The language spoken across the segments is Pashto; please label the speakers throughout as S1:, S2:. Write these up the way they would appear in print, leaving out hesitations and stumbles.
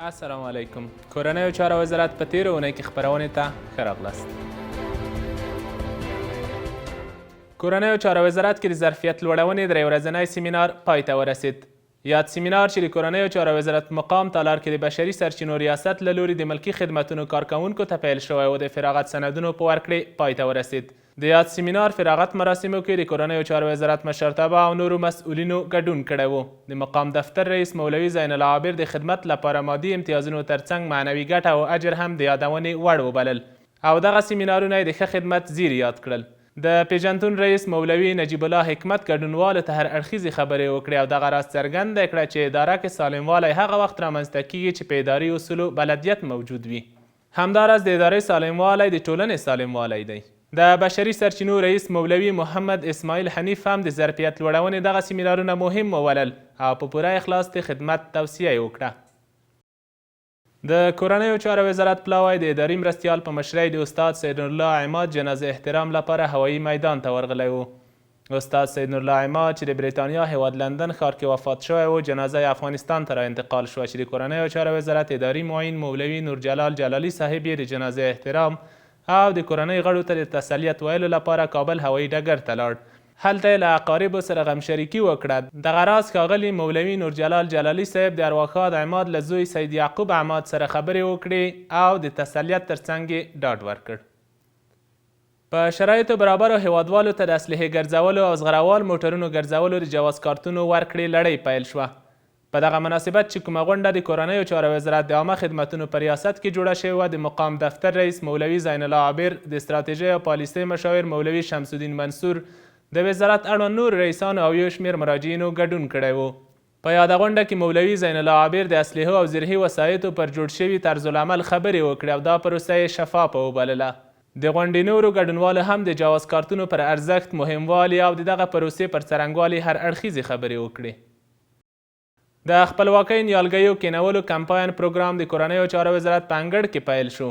S1: السلام علیکم. کورنۍ چارو وزارت په تېره اونۍ کې خپرونې ته ښه راغلاست. کورنۍ چارو وزارت کې د ظرفیت لوړونې درې ورځنی سیمینار پای ته ورسید. یاد سیمینار چې د کورنۍ چارو وزارت مقام تالار کې د بشري سرچینو ریاست له لوري د ملکي خدمتونو کارکوونکو ته پیل شوی و د فراغت سندونو په ورکړې پای ته ورسید. د یاد سیمینار فراغت مراسمو کې د کورنۍ چارو وزارت مشرتابه او نورو مسؤلینو ګډون کړی و. د مقام دفتر رئیس مولوي زین الله عابر د خدمت لپاره مادي امتیازونو ترڅنګ معنوي ګټه او اجر هم د یادونې وړ وبلل او دغه سیمینارونه یې د ښه خدمت زیر یاد کړل. د پیژنتون رئیس مولوي نجیب الله حکمت ګډونوالو ته هر اړخیزې خبرې وکړې او دغه راز څرګنده کړه چې اداره کې سالموالی هغه وخت رامنځته کیږي چې په اداري اصولو بلدیت موجود وي. همداراز د ادارې سالموالی د ټولنې سالموالی دی. د بشري سرچینو رئیس مولوي محمد اسماعیل حنیف هم د ظرفیت لوړونې دغه سیمینارونه مهم وبلل او په پوره اخلاص د خدمت توصیه یې وکړه. د کورنیو چارو وزارت پلاوی د اداري مرستیال په مشرۍ د استاد سید نورالله عماد جنازه احترام لپاره هوایي میدان ته ورغلی و. استاد سید نورالله عماد چې د بریتانیا هیواد لندن ښار کې وفات شوی و جنازه یې افغانستان ته را انتقال شوه چې د کورنیو چارو وزارت اداري معین مولوي نورجلال جلالي صاحب یې د جنازه احترام او د کورنۍ غړو ته د تسلیت ویلو لپاره کابل هوایي ډګر ته لاړ. هلته یې له اقاربو سره غمشریکي وکړه. دغه راز ښاغلي مولوي نورجلال جلالي صاحب د ارواښاد عماد له زوی سید یعقوب عماد سره خبرې وکړې او د تسلیت ترڅنګ یې ډاډ ورکړ. په شرایطو برابرو هیوادوالو ته د اسلحې ګرځولو او زغروال موټرونو ګرځولو د جواز کارتونو ورکړې لړۍ پیل شوه. په دغه مناسبت چې کومه غونډه د کورنیو چارو وزارت د عامه خدمتونو په ریاست کې جوړه شوې وه د مقام دفتر رئیس مولوي زین الله عابر د استراتیژۍ او پالیسۍ مشاور مولوي شمس الدین منصور د وزارت اړوند نور رئیسانو او یو شمېر مراجعینو ګډون کړی و. په یاده غونډه کې مولوي زین الله عابر د اسلحو او زرهي وسایطو پر جوړ شوي طرزالعمل خبرې وکړې او دا پروسه یې شفافه وبلله. د غونډې نورو ګډونوالو هم د جواز کارتونو پر ارزښت، مهموالي او د دغه پروسې پر څرنګوالي هر اړخیزې خبرې وکړې. د خپلواکۍ نیالګیو کینولو کمپاین پروګرام د کورنیو چارو وزارت په انګړ کې پیل شو.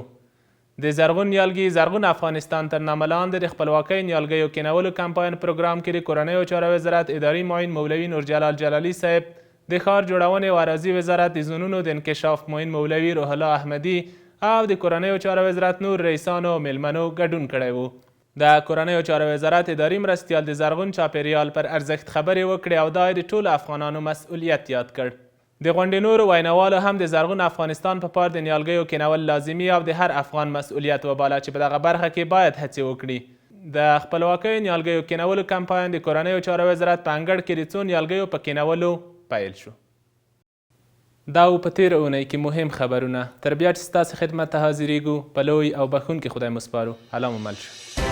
S1: د زرغون نیالګي زرغون افغانستان تر نامه لاندې د خپلواکۍ نیالګیو کینولو کمپاین پروګرام کې د کورنیو چارو وزارت اداري معین مولوي نورجلال جلالي صاحب، د ښار جوړونې او اراضي وزارت د زونونو د انکشاف معین مولوي روح الله احمدي او د کورنیو چارو وزارت نور رئیسانو او میلمنو ګډون کړی و. د کورنیو چارو وزارت اداري مرستیال د زرغون چاپیریال پر ارزښت خبرې وکړې او دا یې د ټولو افغانانو مسؤلیت یاد کړ. د غونډې نورو ویناوالو هم د زرغون افغانستان په پار د نیالګیو کینول لازمي او د هر افغان مسؤلیت وباله چې په دغه برخه کې باید هڅې وکړي. د خپلواکۍ نیالګیو کینولو کمپاین د کورنیو چارو وزارت په انګړ کې د څو نیالګیو په کینولو پیل شو. دا و په تېره اونۍ کې مهم خبرونه. تر بیا چې ستاسو خدمت ته حاضرېږو په لوی او بښونکي خدای مو سپارو. الله مو مل شه.